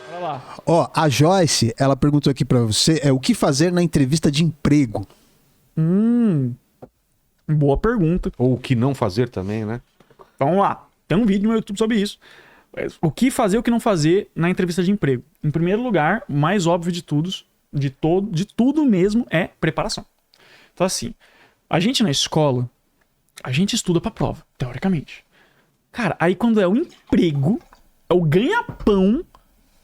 Bora lá. Ó, a Joyce, ela perguntou aqui pra você, o que fazer na entrevista de emprego? Boa pergunta. Ou o que não fazer também, né? Vamos lá. Tem um vídeo no YouTube sobre isso. O que fazer e o que não fazer na entrevista de emprego. Em primeiro lugar, o mais óbvio de tudo mesmo é preparação. Então assim, a gente na escola, a gente estuda pra prova, teoricamente. Cara, aí quando é o emprego, é o ganha-pão,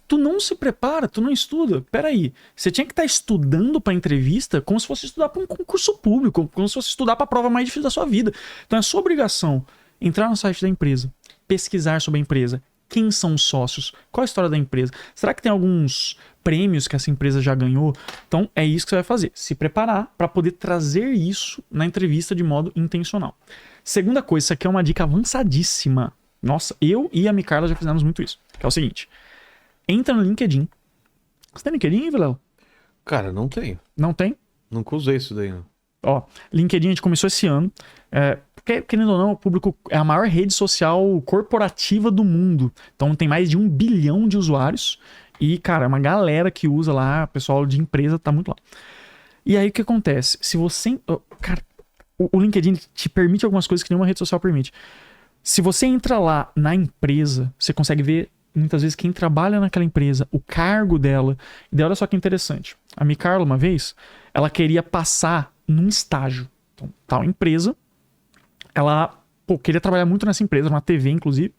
tu não se prepara, tu não estuda. Peraí, você tinha que estar estudando pra entrevista como se fosse estudar pra um concurso público, como se fosse estudar pra prova mais difícil da sua vida. Então é sua obrigação entrar no site da empresa, pesquisar sobre a empresa, quem são os sócios, qual a história da empresa, será que tem alguns prêmios que essa empresa já ganhou? Então é isso que você vai fazer, se preparar para poder trazer isso na entrevista de modo intencional. Segunda coisa, isso aqui é uma dica avançadíssima. Nossa, eu e a Micarla já fizemos muito isso, que é o seguinte: entra no LinkedIn. Você tem LinkedIn, Vilela? Cara, não tenho. Não tem? Nunca usei isso daí, não. Ó, LinkedIn a gente começou esse ano. Porque, querendo ou não, o público é a maior rede social corporativa do mundo. Então tem mais de 1 bilhão de usuários. E, cara, é uma galera que usa lá, pessoal de empresa tá muito lá. E aí o que acontece? Se você. Cara, o LinkedIn te permite algumas coisas que nenhuma rede social permite. Se você entra lá na empresa, você consegue ver muitas vezes quem trabalha naquela empresa, o cargo dela. E daí, olha só que interessante. A Micarla, uma vez, ela queria passar num estágio. Então, tal empresa, ela queria trabalhar muito nessa empresa, uma TV, inclusive.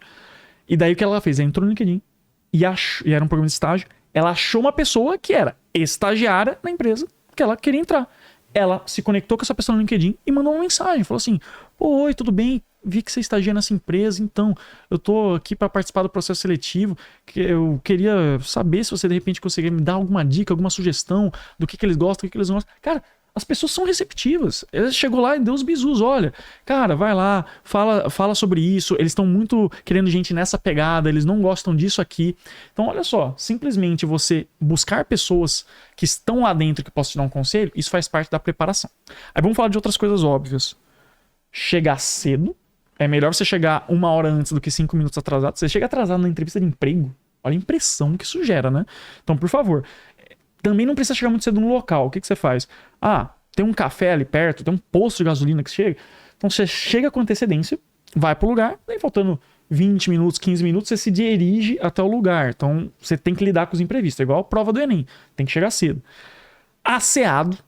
E daí o que ela fez? Ela entrou no LinkedIn e era um programa de estágio. Ela achou uma pessoa que era estagiária na empresa que ela queria entrar. Ela se conectou com essa pessoa no LinkedIn e mandou uma mensagem. Falou assim: oi, tudo bem? Vi que você estagia nessa empresa, então eu tô aqui para participar do processo seletivo, que eu queria saber se você de repente conseguir me dar alguma dica, alguma sugestão do que eles gostam, do que eles não gostam. Cara, as pessoas são receptivas. Ele chegou lá e deu os bizus. Olha, cara, vai lá, fala sobre isso. Eles estão muito querendo gente nessa pegada, eles não gostam disso aqui. Então, olha só, simplesmente você buscar pessoas que estão lá dentro que possam te dar um conselho, isso faz parte da preparação. Aí vamos falar de outras coisas óbvias. Chegar cedo. É melhor você chegar 1 hora antes do que 5 minutos atrasado. Você chega atrasado na entrevista de emprego, olha a impressão que isso gera, né? Então, por favor, também não precisa chegar muito cedo no local. O que você faz? Ah, tem um café ali perto, tem um posto de gasolina que chega. Então você chega com antecedência, vai pro lugar, daí faltando 20 minutos, 15 minutos, você se dirige até o lugar. Então você tem que lidar com os imprevistos. É igual a prova do Enem, tem que chegar cedo. Asseado.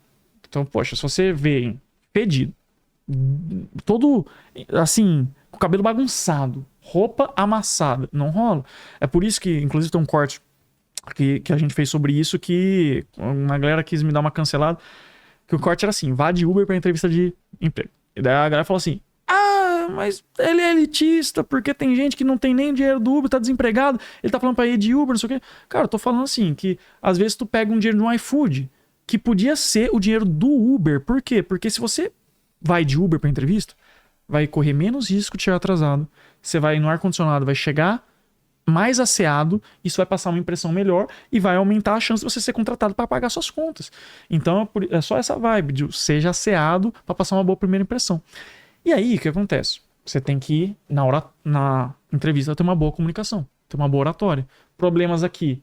Então, poxa, se você vê fedido, todo assim, com o cabelo bagunçado, roupa amassada, não rola. É por isso que, inclusive, tem um corte que a gente fez sobre isso, que uma galera quis me dar uma cancelada, que o corte era assim: vá de Uber pra entrevista de emprego. E daí a galera falou assim: ah, mas ele é elitista, porque tem gente que não tem nem dinheiro do Uber, tá desempregado, ele tá falando pra ir de Uber, não sei o quê. Cara, eu tô falando assim, que às vezes tu pega um dinheiro no iFood, que podia ser o dinheiro do Uber. Por quê? Porque se você vai de Uber pra entrevista, vai correr menos risco de chegar atrasado, você vai no ar-condicionado, vai chegar mais asseado, isso vai passar uma impressão melhor e vai aumentar a chance de você ser contratado para pagar suas contas. Então é só essa vibe de seja asseado para passar uma boa primeira impressão. E aí, o que acontece? Você tem que ir na entrevista ter uma boa comunicação, ter uma boa oratória. Problemas aqui: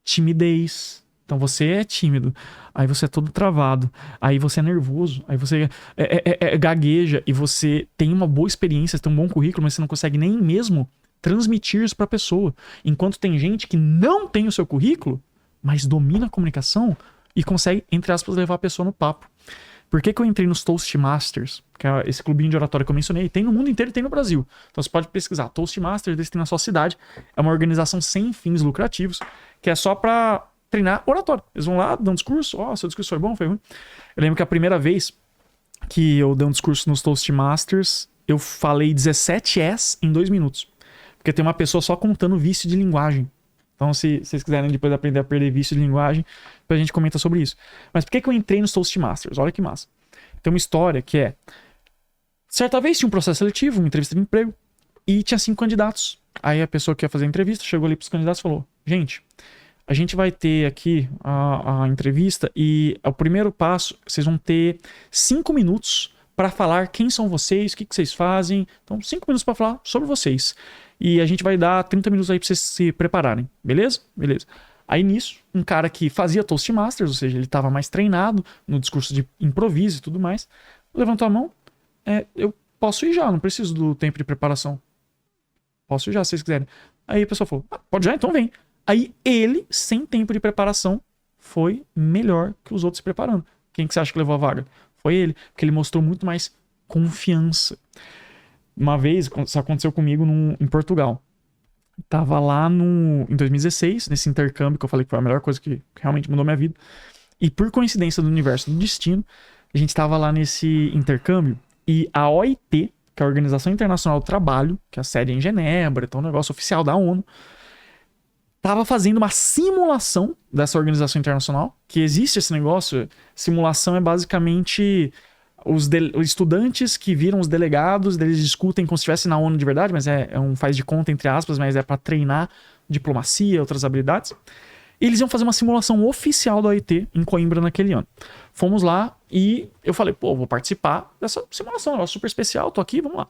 timidez. Então você é tímido, aí você é todo travado, aí você é nervoso, aí você gagueja e você tem uma boa experiência, tem um bom currículo, mas você não consegue nem mesmo transmitir isso para a pessoa. Enquanto tem gente que não tem o seu currículo, mas domina a comunicação e consegue, entre aspas, levar a pessoa no papo. Por que eu entrei nos Toastmasters, que é esse clubinho de oratória que eu mencionei? Tem no mundo inteiro e tem no Brasil. Então você pode pesquisar Toastmasters, desse tem na sua cidade. É uma organização sem fins lucrativos, que é só para treinar oratória. Eles vão lá, dão um discurso. Ó, seu discurso foi bom, foi ruim. Eu lembro que a primeira vez que eu dei um discurso nos Toastmasters, eu falei 17 S em 2 minutos. Porque tem uma pessoa só contando vício de linguagem. Então, se vocês quiserem depois aprender a perder vício de linguagem, depois a gente comenta sobre isso. Mas por que eu entrei nos Toastmasters? Olha que massa. Tem uma história que é: certa vez tinha um processo seletivo, uma entrevista de emprego, e tinha 5 candidatos. Aí a pessoa que ia fazer a entrevista chegou ali pros candidatos e falou: gente, a gente vai ter aqui a entrevista e o primeiro passo, vocês vão ter 5 minutos para falar quem são vocês, o que vocês fazem. Então, 5 minutos para falar sobre vocês. E a gente vai dar 30 minutos aí para vocês se prepararem, beleza? Beleza. Aí nisso, um cara que fazia Toastmasters, ou seja, ele estava mais treinado no discurso de improviso e tudo mais, levantou a mão. Eu posso ir já, não preciso do tempo de preparação. Posso ir já, se vocês quiserem. Aí a pessoa falou, pode já? Então vem. Aí ele, sem tempo de preparação, foi melhor que os outros se preparando. Quem que você acha que levou a vaga? Foi ele, porque ele mostrou muito mais confiança. Uma vez, isso aconteceu comigo em Portugal. Tava lá em 2016, nesse intercâmbio que eu falei que foi a melhor coisa que realmente mudou minha vida. E por coincidência do universo do destino, a gente tava lá nesse intercâmbio e a OIT, que é a Organização Internacional do Trabalho, que é a sede em Genebra, então é um negócio oficial da ONU, tava fazendo uma simulação dessa organização internacional, que existe esse negócio. Simulação é basicamente os estudantes que viram os delegados, eles discutem como se estivesse na ONU de verdade, mas é um faz de conta, entre aspas, mas é para treinar diplomacia, outras habilidades. E eles iam fazer uma simulação oficial da OIT em Coimbra naquele ano. Fomos lá e eu falei, vou participar dessa simulação, é um negócio super especial, tô aqui, vamos lá.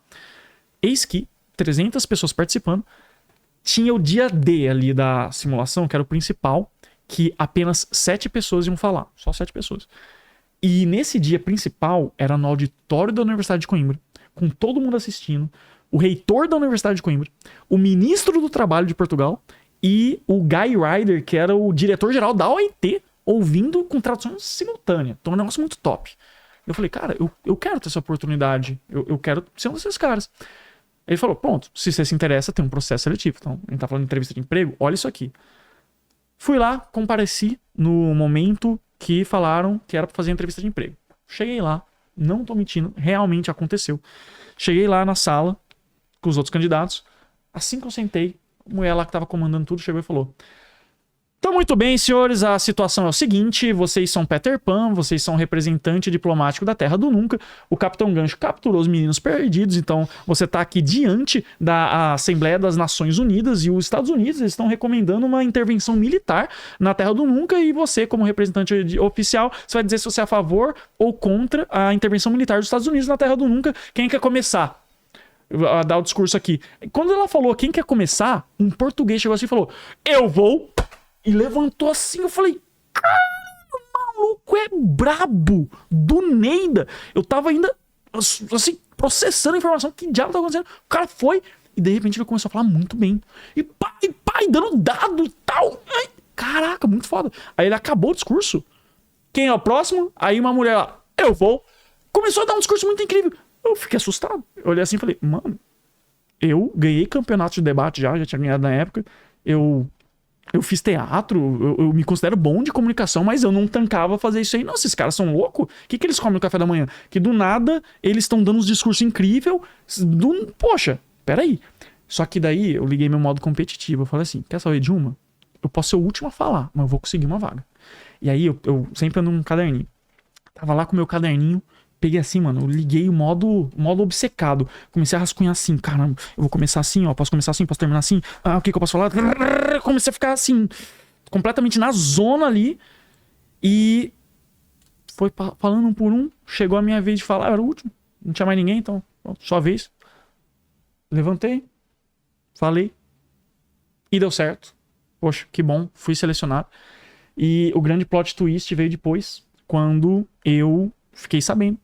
Eis que 300 pessoas participando. Tinha o dia D ali da simulação, que era o principal, que apenas 7 pessoas iam falar. Só 7 pessoas. E nesse dia principal, era no auditório da Universidade de Coimbra, com todo mundo assistindo, o reitor da Universidade de Coimbra, o ministro do Trabalho de Portugal e o Guy Ryder, que era o diretor-geral da OIT, ouvindo com tradução simultânea. Então é um negócio muito top. Eu falei, cara, eu quero ter essa oportunidade. Eu quero ser um desses caras. Ele falou, pronto, se você se interessa, tem um processo seletivo. Então, a gente tá falando de entrevista de emprego, olha isso aqui. Fui lá, compareci no momento que falaram que era pra fazer a entrevista de emprego. Cheguei lá, não tô mentindo, realmente aconteceu. Cheguei lá na sala, com os outros candidatos. Assim que eu sentei, a mulher lá que tava comandando tudo chegou e falou, então, muito bem, senhores, a situação é o seguinte, vocês são Peter Pan, vocês são representante diplomático da Terra do Nunca, o Capitão Gancho capturou os meninos perdidos, então você tá aqui diante da Assembleia das Nações Unidas e os Estados Unidos, eles estão recomendando uma intervenção militar na Terra do Nunca e você, como representante oficial, você vai dizer se você é a favor ou contra a intervenção militar dos Estados Unidos na Terra do Nunca. Quem quer começar a dar o discurso aqui? Quando ela falou quem quer começar, um português chegou assim e falou, eu vou... E levantou assim, eu falei, cara, o maluco é brabo, do Neida. Eu tava ainda, assim, processando a informação, que diabo tá acontecendo. O cara foi, e de repente ele começou a falar muito bem. E pai, dando dado e tal. Ai, caraca, muito foda. Aí ele acabou o discurso. Quem é o próximo? Aí uma mulher lá, eu vou. Começou a dar um discurso muito incrível. Eu fiquei assustado. Eu olhei assim e falei, mano, eu ganhei campeonato de debate já tinha ganhado na época. Eu fiz teatro, eu me considero bom de comunicação, mas eu não tancava fazer isso aí. Não, esses caras são loucos. O que eles comem no café da manhã? Que do nada eles estão dando uns discursos incríveis. Poxa, peraí. Só que daí eu liguei meu modo competitivo. Eu falei assim, quer saber de uma? Eu posso ser o último a falar, mas eu vou conseguir uma vaga. E aí eu sempre ando num caderninho. Tava lá com o meu caderninho. Peguei assim, mano, eu liguei o modo obcecado. Comecei a rascunhar assim, caramba, eu vou começar assim, ó, posso começar assim, posso terminar assim. O que eu posso falar? Comecei a ficar assim, completamente na zona ali. E foi falando um por um. Chegou a minha vez de falar, eu era o último. Não tinha mais ninguém, então, sua vez. Levantei, falei. E deu certo. Poxa, que bom, fui selecionado. E o grande plot twist veio depois, quando eu fiquei sabendo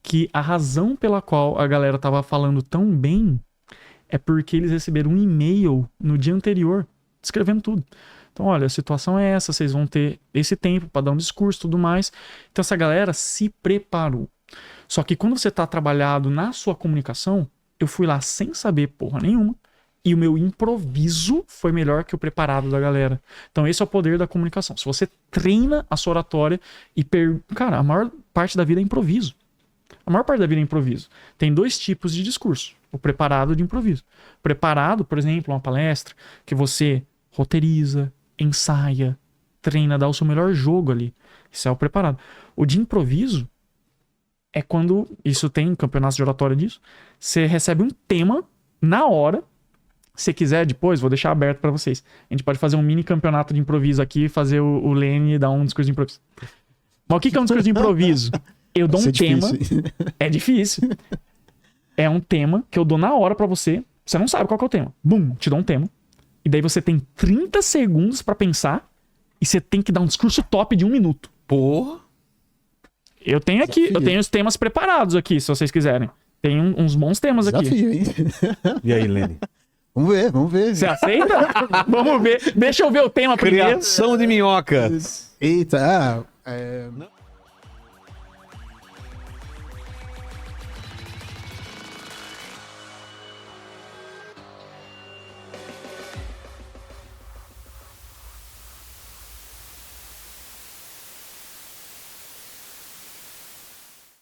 que a razão pela qual a galera tava falando tão bem é porque eles receberam um e-mail no dia anterior descrevendo tudo. Então, olha, a situação é essa, vocês vão ter esse tempo para dar um discurso e tudo mais. Então, essa galera se preparou. Só que quando você tá trabalhado na sua comunicação, eu fui lá sem saber porra nenhuma e o meu improviso foi melhor que o preparado da galera. Então, esse é o poder da comunicação. Se você treina a sua oratória e... Cara, a maior parte da vida é improviso. A maior parte da vida é improviso. Tem 2 tipos de discurso. O preparado e o de improviso. Preparado, por exemplo, uma palestra que você roteiriza, ensaia, treina, dá o seu melhor jogo ali. Isso é o preparado. O de improviso é quando... Isso tem campeonatos de oratória disso. Você recebe um tema na hora. Se quiser, depois, vou deixar aberto pra vocês. A gente pode fazer um mini campeonato de improviso aqui, fazer o Lene dar um discurso de improviso. Mas o que é um discurso de improviso? Eu dou um Isso é tema. difícil. É difícil. É um tema que eu dou na hora pra você. Você não sabe qual que é o tema. Bum, te dou um tema. E daí você tem 30 segundos pra pensar. E você tem que dar um discurso top de 1 minuto. Porra. Eu tenho aqui, Desafio. eu tenho os temas preparados aqui, se vocês quiserem. Tem uns bons temas aqui. Desafio, hein? E aí, Lene? Vamos ver. Você aceita? Vamos ver. Deixa eu ver o tema primeiro. Criação de minhocas. Eita,